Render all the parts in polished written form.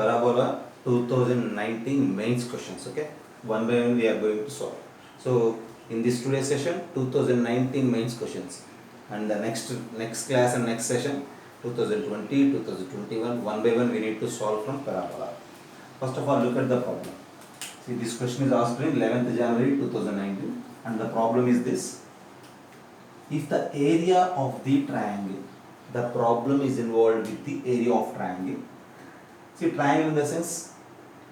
parabola 2019 mains questions. Okay, one by one we are going to solve. So in this today's session 2019 mains questions, and the next class and next session 2020, 2021, one by one we need to solve from parabola. First of all, look at the problem. See, this question is asked in 11th January 2019, and the problem is this: if the area of the triangle, the problem is involved with the area of triangle. See, triangle in the sense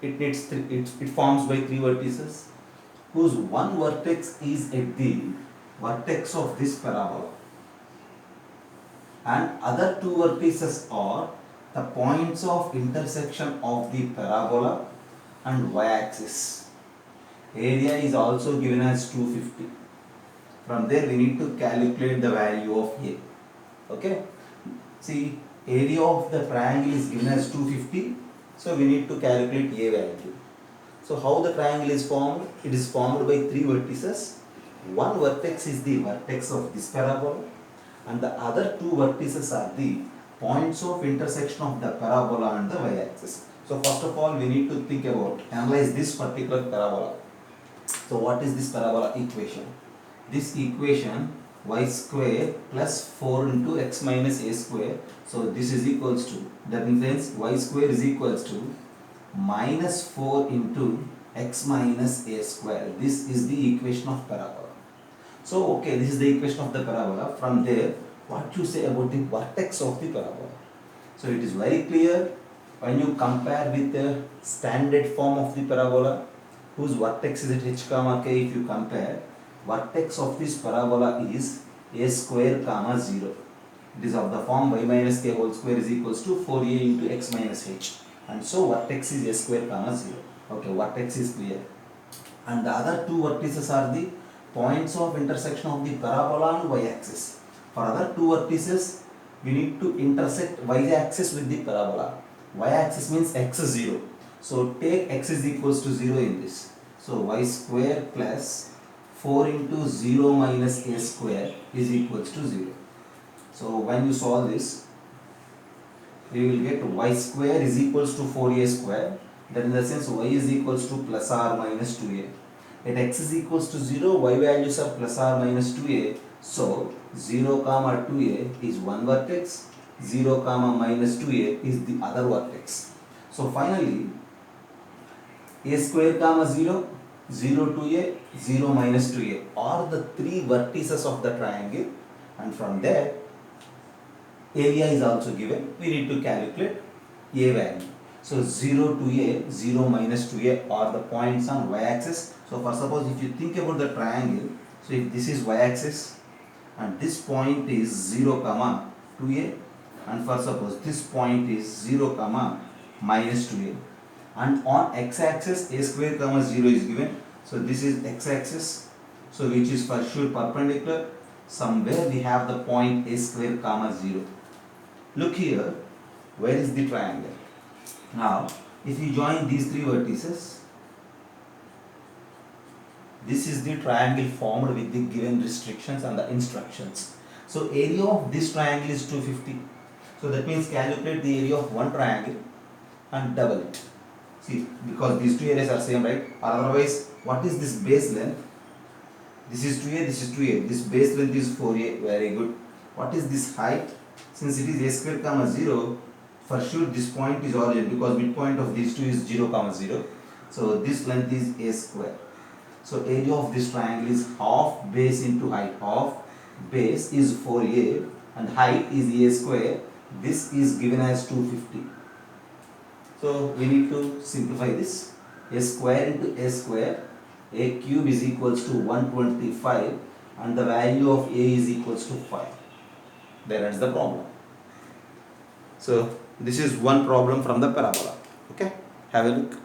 it forms by three vertices, whose one vertex is at the vertex of this parabola, and other two vertices are the points of intersection of the parabola and y-axis. Area is also given as 250. From there we need to calculate the value of A. Okay. See, area of the triangle is given as 250. So we need to calculate A value. So how the triangle is formed? It is formed by three vertices. One vertex is the vertex of this parabola, and the other two vertices are the points of intersection of the parabola and the y-axis. So first of all we need to think about, analyze this particular parabola. So what is this parabola equation? This equation, y square plus 4 into x minus a square. So this is equals to, that means y square is equals to minus 4 into x minus a square. This is the equation of parabola. So okay, this is the equation of the parabola. From there, what you say about the vertex of the parabola? So it is very clear when you compare with the standard form of the parabola, whose vertex is at h comma k. If you compare, vertex of this parabola is a square comma 0. It is of the form y minus k whole square is equals to 4a into x minus h, and so vertex is a square comma 0. Okay, vertex is clear. And the other two vertices are the points of intersection of the parabola and y-axis. For other two vertices, we need to intersect y-axis with the parabola. Y-axis means x is 0. So take x is equals to 0 in this. So y square plus 4 into 0 minus a square is equals to 0. So when you solve this, we will get y square is equals to 4a square. That in the sense y is equals to plus or minus 2a. At x is equals to 0, y values are plus or minus 2a. So 0 comma 2a is one vertex, 0 comma minus 2a is the other vertex. So finally, a square comma 0, 0 2a, 0 minus 2a are the three vertices of the triangle, and from there area is also given. We need to calculate a value. So 0 2a, 0 minus 2a are the points on y-axis. So for suppose if you think about the triangle, so if this is y-axis and this point is 0 comma 2a, and for suppose this point is 0 comma minus 2a, and on x-axis a square comma 0 is given. So this is x-axis, so which is for sure perpendicular. Somewhere we have the point a square comma 0. Look here, where is the triangle? Now if you join these three vertices, this is the triangle formed with the given restrictions and the instructions. So area of this triangle is 250. So that means calculate the area of one triangle and double it. See, because these two areas are same, right? Or otherwise, what is this base length? This is 2a, this is 2a. This base length is 4a. Very good. What is this height? Since it is a square comma 0, for sure this point is origin, because midpoint of these two is 0 comma 0. So this length is a square. So area of this triangle is half base into height. Half base is 4a and height is a square. This is given as 250. So we need to simplify this. A square into a square, a cube is equals to 125, and the value of a is equals to 5. There ends the problem. So this is one problem from the parabola. Okay, have a look.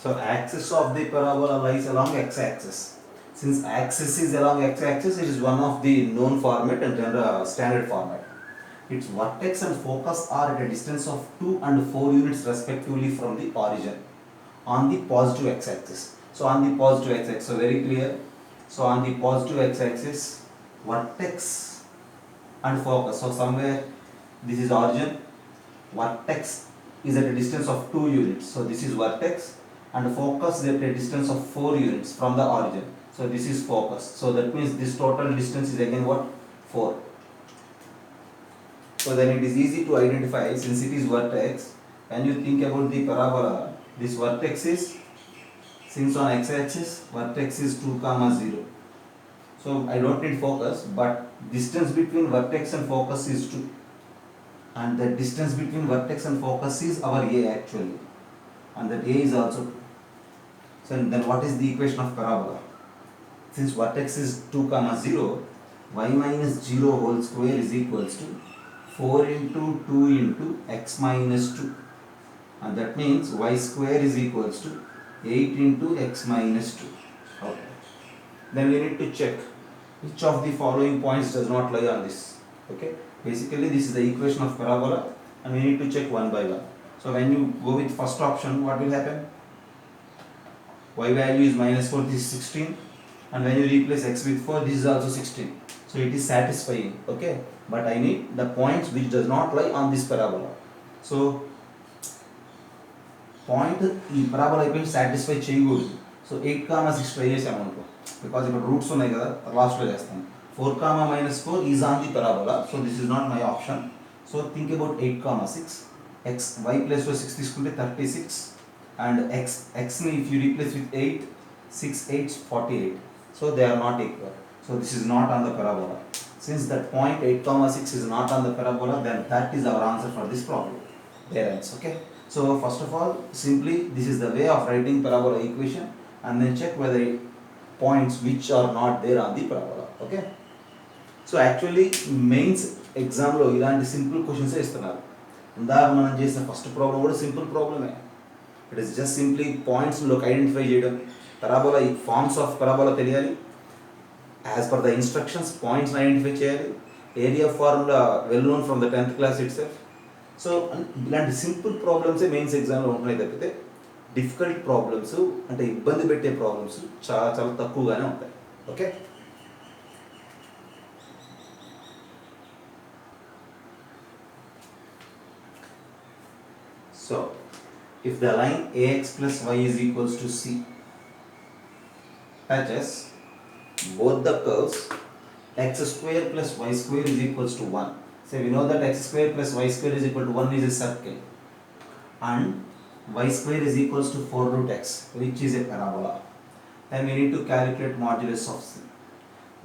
So axis of the parabola lies along x-axis. Since axis is along x-axis, it is one of the known format and standard format. Its vertex and focus are at a distance of 2 and 4 units respectively from the origin on the positive x-axis. So on the positive x-axis, so very clear. So on the positive x-axis, vertex and focus. So somewhere This is origin. Vertex is at a distance of 2 units. So this is vertex, and focus is at a distance of 4 units from the origin. So this is focus. So that means this total distance is again what? 4. So then it is easy to identify, since it is vertex. When you think about the parabola, this vertex is, since on x-axis vertex is 2 comma 0. So I don't need focus, but distance between vertex and focus is 2. And the distance between vertex and focus is our A actually. And that A is also 2. So then what is the equation of parabola? Since vertex is 2 comma 0, y minus 0 whole square is equals to 4 into 2 into x minus 2. And that means y square is equals to 8 into x minus 2. Okay. Then we need to check which of the following points does not lie on this. Okay. Basically this is the equation of parabola, and we need to check one by one. So when you go with first option, what will happen? Y value is minus 4, this is 16, and when you replace x with 4, this is also 16. So it is satisfying, okay? But I need the points which does not lie on this parabola. So point ఈ parabola అయిపోయి satisfy చేయకూడదు. So 8, 6 try చేసాము అనుకో, because ఇక్కడ roots ఉన్నాయి కదా, లాస్ట్లో చేస్తాను. 4, minus 4 is on the parabola, so this is not my option. So think about 8, 6. X, y place లో 6 తీసుకుంటే 36, and x ni if you replace with 8, 6 8 48. So they are not equal. So this is not on the parabola. Since that point 8, 6 is not on the parabola, then that is our answer for this problem. There ends, okay? So first of all, simply this is the way of writing parabola equation, and then check whether points which are not there on the parabola, okay? So actually mains exam లో ఇలాంటి simple questions ఇస్తున్నారు. ఇందాక మనం చేసిన first problem కూడా simple ప్రాబ్లమే. It is just simply points లోకి identify చేయడం. parabola ఈ ఫార్మ్స్ ఆఫ్ parabola తెలియాలి. As per the instructions points identify చేయాలి. Area formula well known from the 10th class itself. So ఇలాంటి సింపుల్ ప్రాబ్లమ్సే mains ఎగ్జామ్లో ఉంటున్నాయి తప్పితే డిఫికల్ట్ ప్రాబ్లమ్స్ అంటే ఇబ్బంది పెట్టే ప్రాబ్లమ్స్ చాలా చాలా తక్కువగానే ఉంటాయి, okay? So if the line ax plus y is equals to c touches both the curves, x square plus y square is equals to 1. So we know that x square plus y square is equal to 1 is a circle, and y square is equals to 4 root x, which is a parabola. Then we need to calculate modulus of c.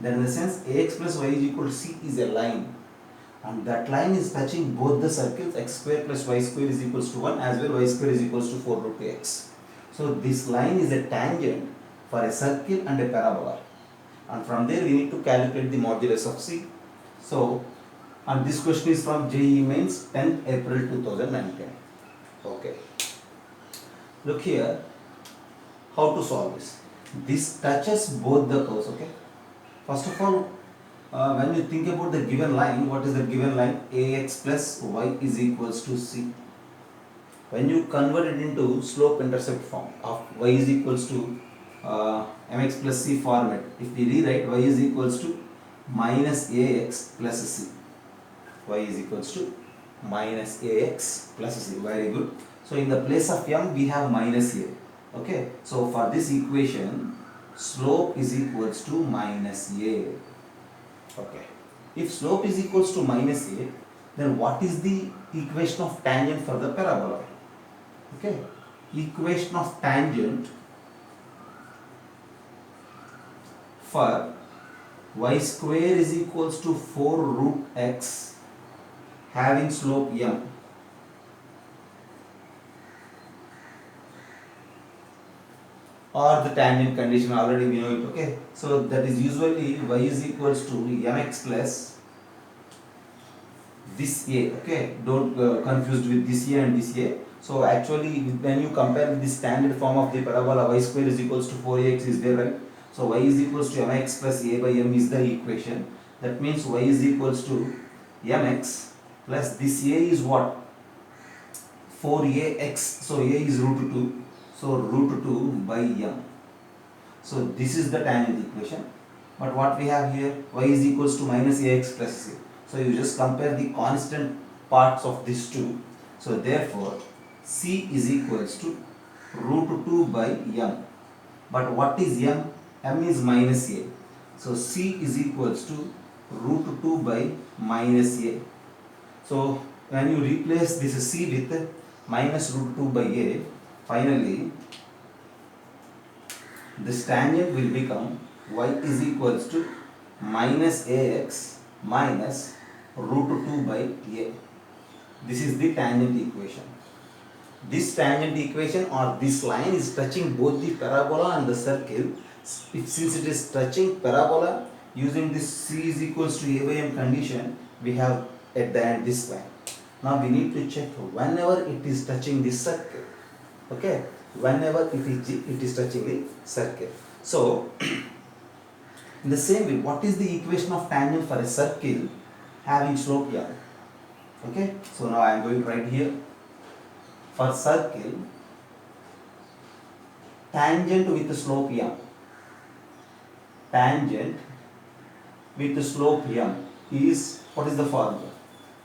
Then in the sense ax plus y is equal to c is a line, and that line is touching both the circles. X square plus y square is equals to 1, as well y square is equals to 4 root x. So this line is a tangent for a circle and a parabola, and from there we need to calculate the modulus of c. So, and this question is from JEE Mains 10th April 2019. Okay. Look here, how to solve this. This touches both the curves, okay? First of all, when you think about the given line, what is the given line? Ax plus y is equals to c. When you convert it into slope intercept form of y is equals to mx plus c format, if we rewrite y is equals to minus ax plus c. Y is equals to minus ax plus c. Very good. So in the place of m we have minus a. Okay. So for this equation, slope is equals to minus a. Okay. If slope is equals to minus a, then what is the equation of tangent for the parabola? Okay. Equation of tangent for y square is equals to 4 root x having slope m. Or the tangent condition, already we know it, okay? So that is usually y is equals to mx plus this a, okay? Don't confused with this a and this a. So actually when you compare with the standard form of the parabola, y square is equals to 4ax is there, right? So y is equals to mx plus a by m is the equation. That means y is equals to mx plus this a is what? 4ax. So a is root 2. So root 2 by m. So this is the tangent equation. But what we have here, y is equals to minus ax plus c. So you just compare the constant parts of these two. So therefore C is equals to root 2 by m. But what is m? M is minus a. So C is equals to root 2 by minus a. So when you replace this C with minus root 2 by a, finally this tangent will become y is equals to minus ax minus root 2 by a. This is the tangent equation. This tangent equation or this line is touching both the parabola and the circle. Since it is touching parabola, using this C is equals to a by m condition, we have at the end this line. Now we need to check whenever it is touching the circle. Okay, whenever it is touching the circle. So in the same way, what is the equation of tangent for a circle having slope m? Okay, so now I am going right here. For circle, tangent with the slope m, tangent with the slope m is, what is the formula?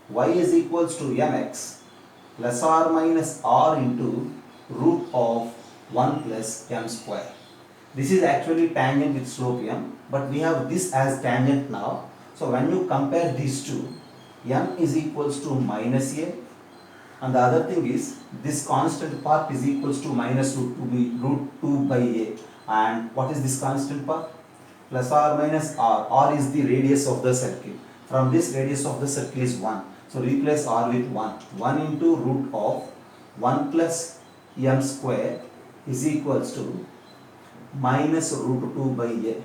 Y is equals to mx plus or minus r into root of 1 plus m square. This is actually tangent with slope m, but we have this as tangent now. So when you compare these two, m is equals to minus a, and the other thing is this constant part is equals to minus root 2 by a. And what is this constant part? Plus or minus r. R is the radius of the circle. From this radius of the circle is 1. So replace r with 1. 1 into root of 1 plus m square is equals to minus root 2 by a.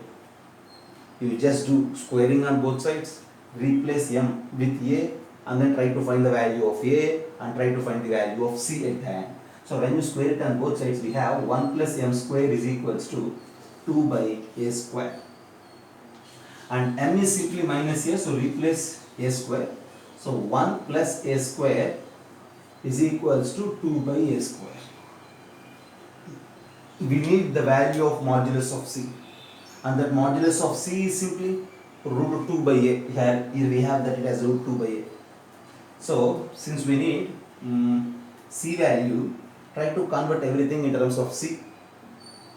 You just do squaring on both sides. Replace m with a and then try to find the value of a and try to find the value of c at the end. So when you square it on both sides, we have 1 plus m square is equals to 2 by a square. And m is simply minus a, so replace a square. So 1 plus a square is equals to 2 by a square. We need the value of modulus of c. And that modulus of c is simply root 2 by a. Here we have that it as root 2 by a. So since we need c value, try to convert everything in terms of c.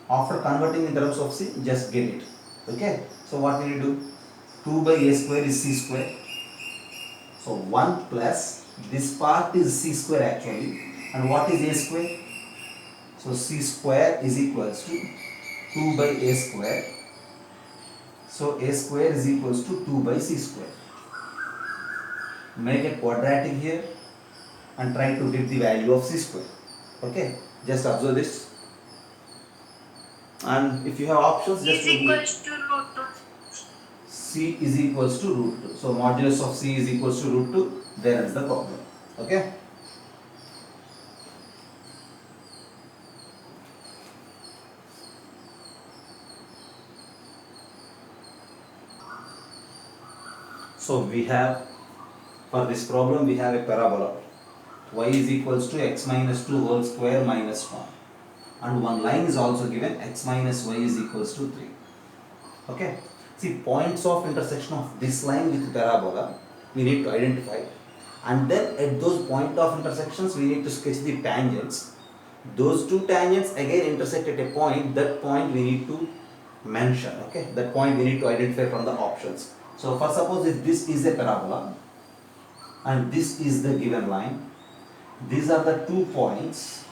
After converting in terms of c, just get it. Okay. So what will you do? 2 by a square is c square. So 1 plus this part is c square actually. And what is a square? So c square is equals to 2 by a square. So a square is equals to 2 by c square. Make a quadratic here and try to get the value of c square. Okay, just observe this. And if you have options, just is equals to root 2. c is equals to root 2. So modulus of c is equals to root 2. There is the problem. Okay. So we have, for this problem we have a parabola. Y is equals to x minus 2 whole square minus 1. And one line is also given, x minus y is equals to 3. Okay. See, points of intersection of this line with parabola we need to identify. And then at those point of intersections we need to sketch the tangents. Those two tangents again intersect at a point. That point we need to mention. Okay. That point we need to identify from the options. So first, suppose if this is a parabola and this is the given line, these are the 2 points,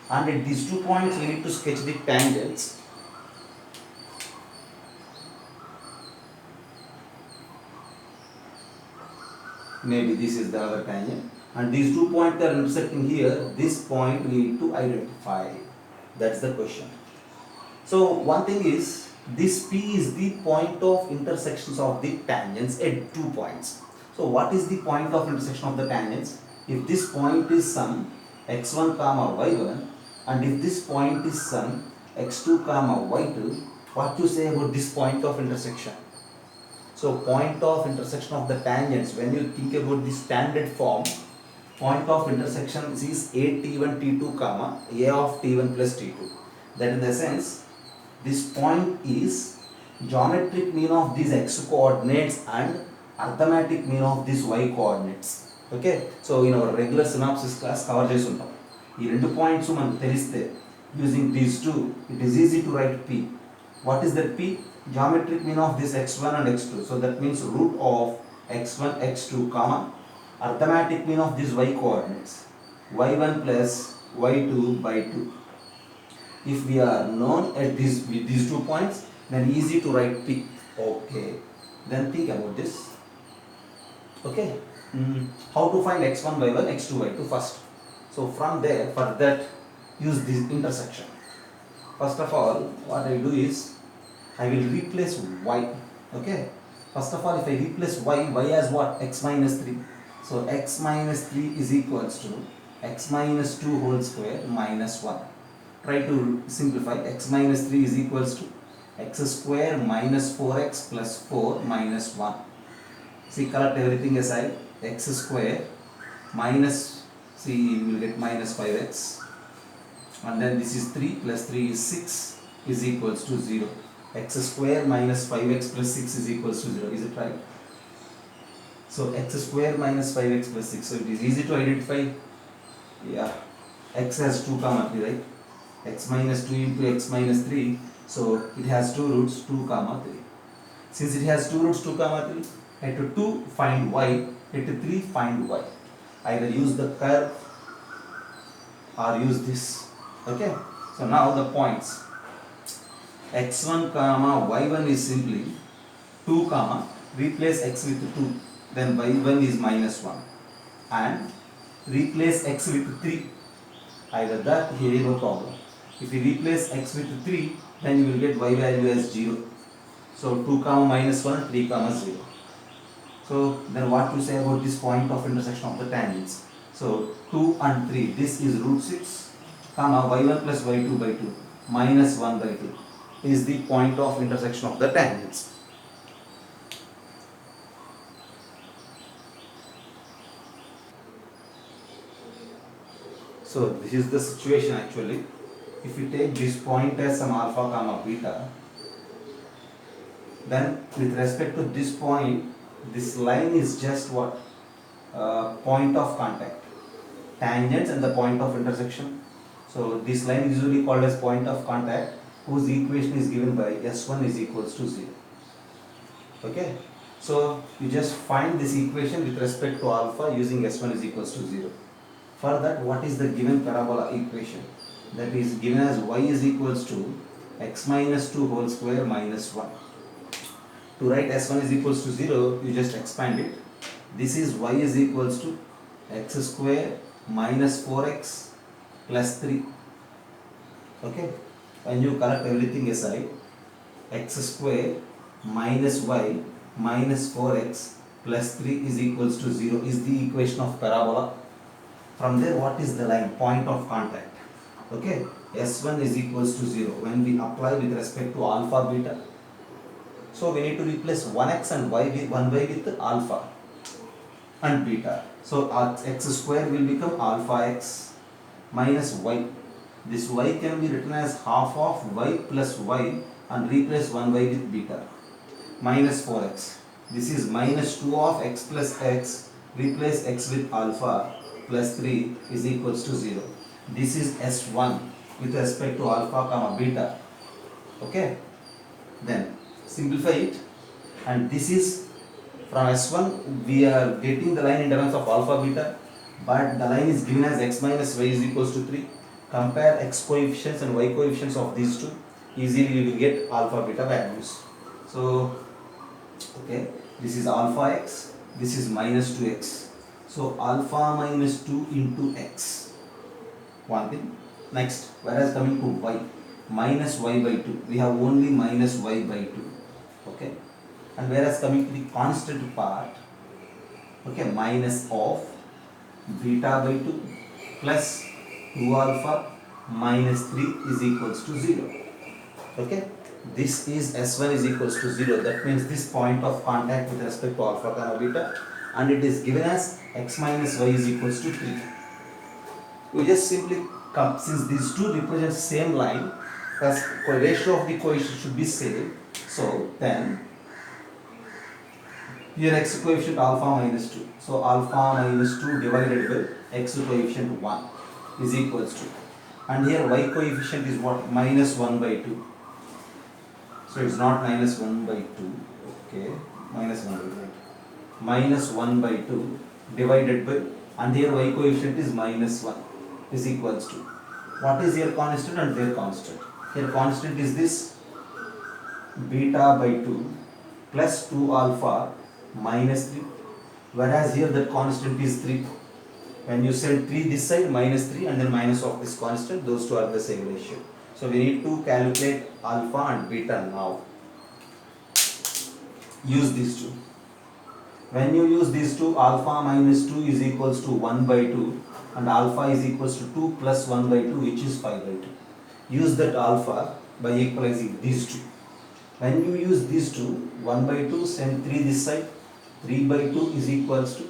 and at these 2 points we need to sketch the tangents. Maybe this is the other tangent, and these 2 points are intersecting here. This point we need to identify. That's the question. So one thing is, this P is the point of intersections of the tangents at 2 points. So what is the point of intersection of the tangents? If this point is some x1 comma y1, and if this point is some x2 comma y2, what you say about this point of intersection? So point of intersection of the tangents, when you think about the standard form, point of intersection is a t1 t2 comma a of t1 plus t2. That in the sense, this point is geometric mean of these x coordinates and arithmetic mean of these y coordinates. Okay so in our regular synopsis class cover చేసి ఉంటాం ఈ రెండు points మనకు తెలిస్తే using these two it is easy to right p. What is that p? Geometric mean of this x1 and x2, so that means root of x1 x2 comma arithmetic mean of this y coordinates y1 plus y2 by 2. If we are known at with these 2 points, then easy to write p. Okay, then think about this. Okay, how to find x1 y1 x2 y2 first? So from there, for that, use this intersection. First of all, what I do is I will replace y. Okay, first of all, if I replace y as what? X minus 3. So x minus 3 is equals to x minus 2 whole square minus 1. Try to simplify. X minus 3 is equals to x square minus 4x plus 4 minus 1. See, collect everything aside. X square minus, see, you will get minus 5x, and then this is 3 plus 3 is 6 is equals to 0. X square minus 5x plus 6 is equals to 0. Is it right? So x square minus 5x plus 6. So it is easy to identify. Yeah, x has 2 comma 3, right? X minus 2 into x minus 3. So it has 2 roots 2 comma 3. Since it has 2 roots 2 comma 3, at 2 find y, at 3 find y. Either use the curve or use this. Okay. So now the points. x1 comma y1 is simply 2 comma, replace x with 2, then y1 is minus 1, and replace x with 3. Either that, here no problem. If you replace x with 3, then you will get y value as 0. So 2 comma minus 1, 3 comma 0. So then what to say about this point of intersection of the tangents? So 2 and 3, this is root 6 comma y1 plus y2 by 2 minus 1 by 2 is the point of intersection of the tangents. So this is the situation actually. If you take this point as some alpha comma beta, then with respect to this point, this line is just what? Point of contact. Tangents and the point of intersection. So this line is usually called as point of contact, whose equation is given by s1 is equals to 0. Okay, so you just find this equation with respect to alpha using s1 is equals to 0. For that, what is the given parabola equation? That is given as y is equals to x minus 2 whole square minus 1. To write s1 is equals to 0, you just expand it. This is y is equals to x square minus 4x plus 3. Okay, when you collect everything aside, x square minus y minus 4x plus 3 is equals to 0 is the equation of parabola. From there, what is the line? Point of contact. Okay, s1 is equals to 0 when we apply with respect to alpha beta. So we need to replace 1x and y with 1y with alpha and beta. So our x square will become alpha x minus y. This y can be written as half of y plus y and replace 1y with beta minus 4x. This is minus 2 of x plus x, replace x with alpha plus 3 is equals to 0. This is s1 with respect to alpha comma beta. Okay, then simplify it, and this is from s1 we are getting the line in terms of alpha beta, but the line is given as x minus y is equals to 3. Compare x coefficients and y coefficients of these two, easily we will get alpha beta values. So okay, this is alpha x, this is minus 2x. So alpha minus 2 into x, one thing. Next, whereas coming to y, minus y by 2, we have only minus y by 2. Okay, and whereas coming to the constant part, okay, minus of beta by 2 plus 2 alpha minus 3 is equals to 0. Okay, this is s1 is equals to 0. That means this point of contact with respect to alpha comma beta, and it is given as x minus y is equals to 3. We just simply come, since these two represent same line, thus ratio of the coefficient should be same. So then Here x coefficient alpha minus 2. So alpha minus 2 divided by x coefficient 1 is equals to. And here y coefficient is what? Minus 1 by 2. So it's not minus 1 by 2. Okay. Minus 1 by 2. Minus 1 by 2 divided by, and here y coefficient is minus 1 is equals to. What is here constant and there constant? Here constant is this beta by 2 plus 2 alpha minus 3, whereas here the constant is 3. When you send 3 this side, minus 3 and then minus of this constant, those two are the same ratio. So we need to calculate alpha and beta now. Use these two. When you use these two, alpha minus 2 is equals to 1 by 2 and alpha is equals to 2 plus 1 by 2, which is 5 by 2. Use that alpha by equalizing these two. When you use these two, 1 by 2, send 3 this side, 3 by 2 is equals to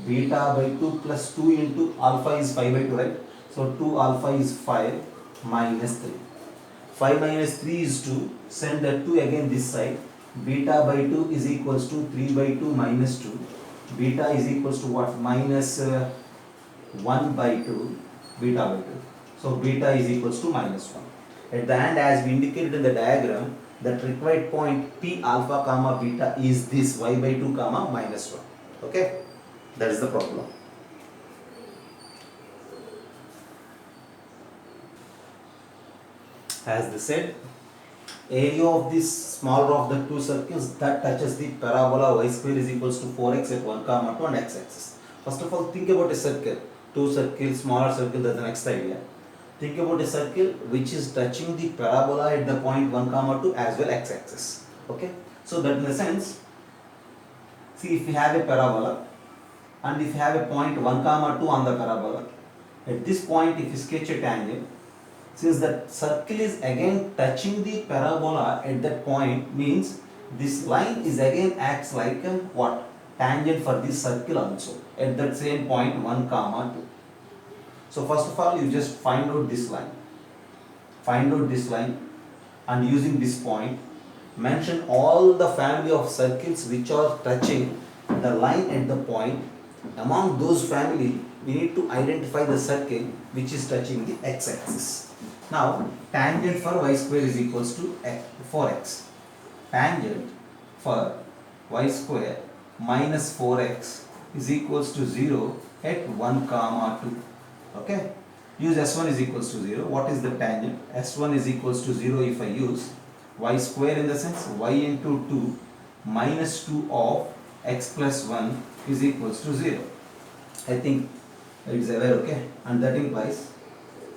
beta by 2 plus 2 into alpha is 5 by 2, right? So 2 alpha is 5 minus 3. 5 minus 3 is 2, send that 2 again this side, beta by 2 is equals to 3 by 2 minus 2, beta is equals to what? Minus 1 by 2, beta by 2. So beta is equals to minus 1. At the end, as we indicated in the diagram, that required point P alpha comma beta is this y by 2 comma minus 1. Okay, that is the problem. As they said, area of this smaller of the two circles that touches the parabola y square is equals to 4x at 1 comma 2 and x-axis. First of all, think about a circle. Two circles, smaller circle, that's the next idea. Think about a circle which is touching the parabola at the point 1 comma 2 as well x-axis. Okay, so that in the sense, see, if you have a parabola and if you have a point 1 comma 2 on the parabola, at this point if you sketch a tangent, since that circle is again touching the parabola at that point, means this line is again acts like a what? Tangent for this circle also at that same point 1 comma 2. So first of all, you just find out this line. Find out this line and using this point, mention all the family of circles which are touching the line at the point. Among those family, we need to identify the circle which is touching the x-axis. Now, tangent for y square is equals to 4x. Tangent for y square minus 4x is equals to 0 at 1 comma 2. Okay, use s1 is equals to 0. What is the tangent? S1 is equals to 0 if I use y square in the sense y into 2 minus 2 of x plus 1 is equals to 0. I think it's aware, okay? And that implies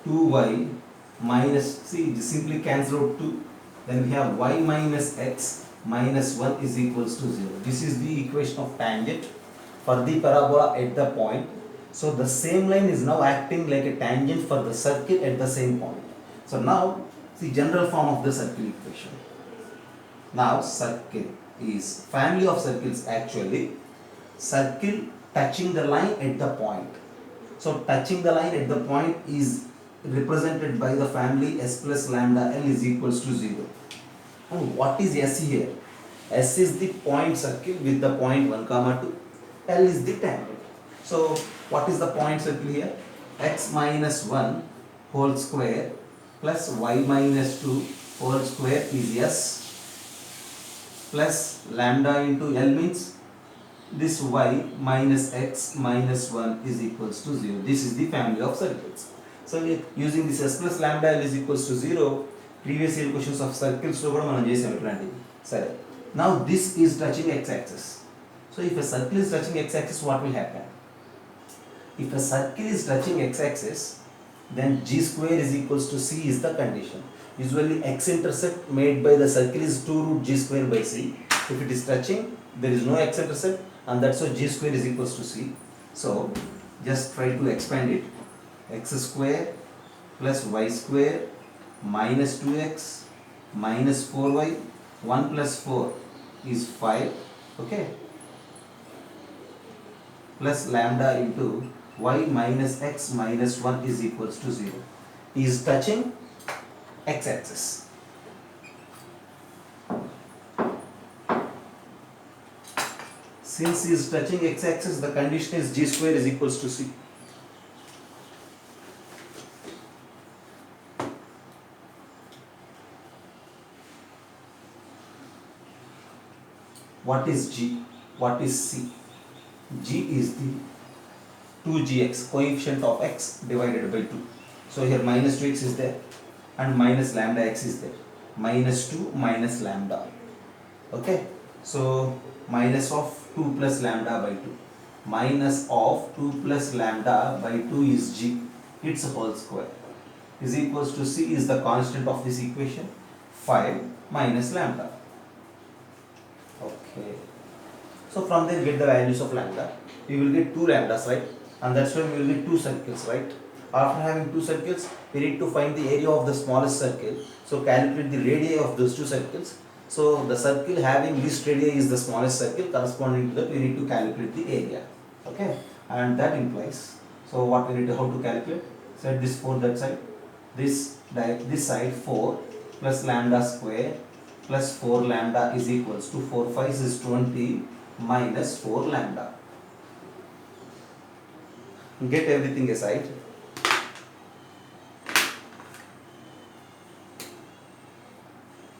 2y minus, see, simply cancel out 2. Then we have y minus x minus 1 is equals to 0. This is the equation of tangent for the parabola at the point. So the same line is now acting like a tangent for the circle at the same point. So now, see, general form of the circle equation. Now circle is family of circles, actually circle touching the line at the point. So touching the line at the point is represented by the family s plus lambda l is equals to 0. And what is s here? S is the point circle with the point 1 comma 2. L is the tangent. So what is the point circle here? X minus 1 whole square plus y minus 2 whole square is s plus lambda into L means this y minus x minus 1 is equals to 0. This is the family of circles. So using this s plus lambda L is equals to 0, previous year questions of circles lo kuda manam chesam itlantivi. Sare. Now this is touching x-axis. So if a circle is touching x-axis, what will happen? If a circle is touching x-axis, then g square is equals to c is the condition. Usually x-intercept made by the circle is 2 root g square by c. If it is touching, there is no x-intercept, and that's why g square is equals to c. So just try to expand it. X square plus y square minus 2x minus 4y, 1 plus 4 is 5, okay, plus lambda into y minus x minus 1 is equals to 0. Is touching x-axis. C Since he is touching x-axis, the condition is g square is equals to c. What is g? What is c? G is the 2gx, coefficient of x divided by 2. So here minus 2x is there and minus lambda x is there. Minus 2 minus lambda. Okay. So minus of 2 plus lambda by 2. Minus of 2 plus lambda by 2 is g. Its whole square is equals to c is the constant of this equation. 5 minus lambda. Okay. So from there get the values of lambda. We will get 2 lambdas, right? And that's why we will get 2 circles, right? After having 2 circles, we need to find the area of the smallest circle. So calculate the radii of those 2 circles. So the circle having this radii is the smallest circle. Corresponding to that, we need to calculate the area. Okay? And that implies, so what we need to, how to calculate? Set this 4 that side. This side 4 plus lambda square plus 4 lambda is equals to 4 5 is 20 minus 4 lambda. Get everything aside.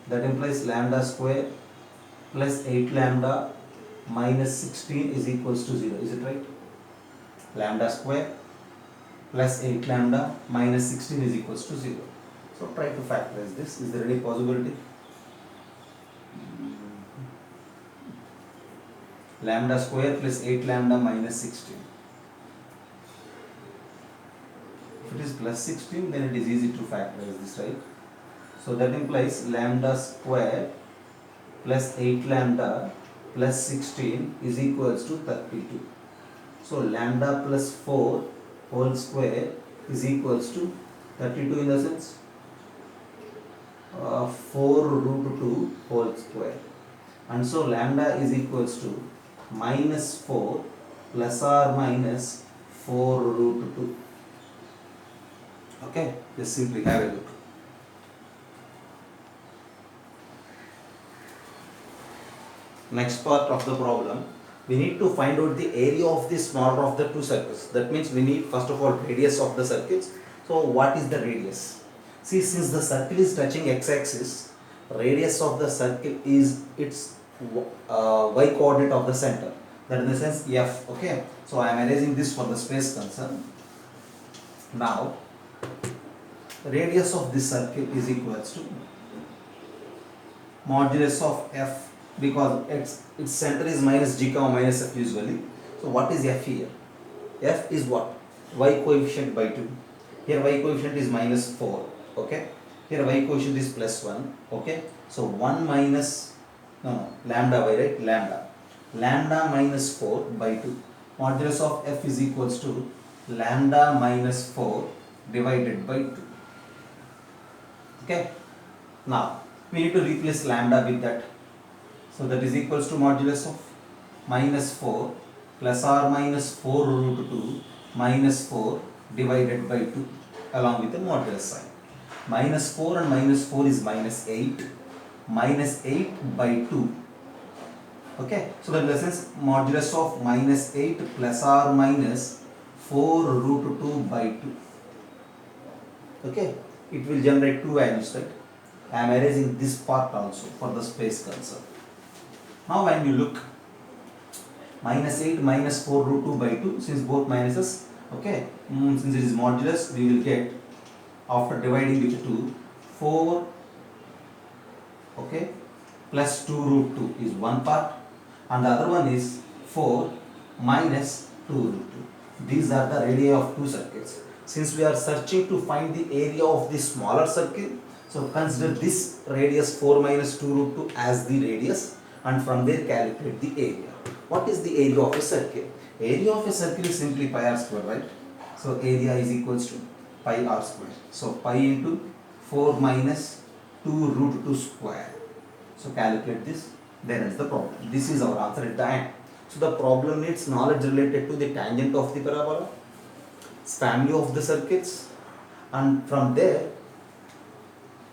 That implies lambda square plus 8 lambda minus 16 is equals to 0. Is it right? Lambda square plus 8 lambda minus 16 is equals to 0. So try to factorize this. Is there any possibility? Lambda square plus 8 lambda minus 16. If it is plus 16, then it is easy to factorize this, right? So that implies lambda square plus 8 lambda plus 16 is equals to 32. So lambda plus 4 whole square is equals to 32 in the sense 4 root 2 whole square. And so lambda is equals to minus 4 plus or minus 4 root 2. Okay, just simply have a look. Next part of the problem, we need to find out the area of the smaller of the 2 circles. That means we need first of all radius of the circles. So what is the radius? See, since the circle is touching x-axis, radius of the circle is its y coordinate of the center. That in the sense f. Okay. So I am erasing this for the space concern. Now, radius of this circle is equals to modulus of f, because its center is minus g comma minus f usually. So what is f here? F is what? Y coefficient by 2. Here y coefficient is minus 4. Okay. Here y coefficient is plus 1. Okay. So 1 minus, lambda by, right? Lambda minus 4 by 2. Modulus of f is equals to lambda minus 4 divided by 2. Okay. Now we need to replace lambda with that. So that is equals to modulus of minus 4 plus or minus 4 root 2 minus 4 divided by 2 along with the modulus sign. Minus 4 and minus 4 is minus 8. Minus 8 by 2. Okay. So that in the sense modulus of minus 8 plus or minus 4 root 2 by 2. Okay. It will generate 2 values, right? I am erasing this part also for the space concern. Now when you look, minus 8 minus 4 root 2 by 2, since both minuses, okay, since it is modulus, we will get, after dividing with 2, 4, okay, plus 2 root 2 is one part, and the other one is 4 minus 2 root 2. These are the radii of 2 circles. Since we are searching to find the area of the smaller circle, so consider this radius 4 minus 2 root 2 as the radius, and from there calculate the area. What is the area of a circle? Area of a circle is simply pi r square, right? So area is equals to pi r square. So pi into 4 minus 2 root 2 square. So calculate this, then is the problem. This is our answer at the end. So the problem needs knowledge related to the tangent of the parabola, family of the circuits, and from there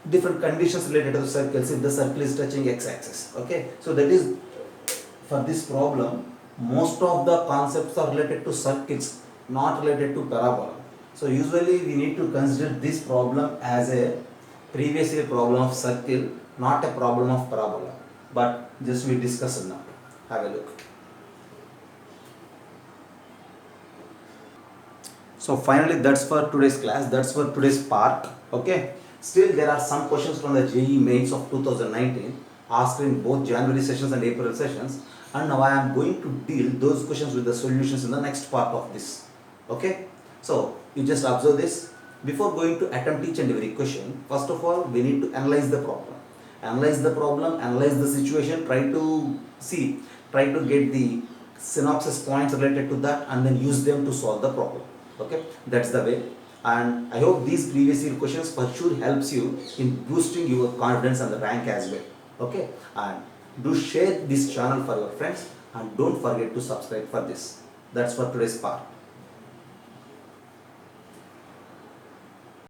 different conditions related to the circles if the circle is touching x-axis. Okay, so that is for this problem most of the concepts are related to circuits, not related to parabola. So usually we need to consider this problem as a previous year problem of circle, not a problem of parabola. But just we discuss it now. Have a look. So finally that's for today's class, that's for today's part. Okay. Still there are some questions from the JEE mains of 2019 asked in both January sessions and April sessions, and now I am going to deal those questions with the solutions in the next part of this. Okay. So you just observe this. Before going to attempt each and every question, first of all we need to analyze the problem. Analyze the problem, analyze the situation, try to get the synopsis points related to that and then use them to solve the problem. Okay, that's the way. And I hope these previous year questions for sure helps you in boosting your confidence and the rank as well. Okay, and do share this channel for your friends and don't forget to subscribe for this. That's for today's part.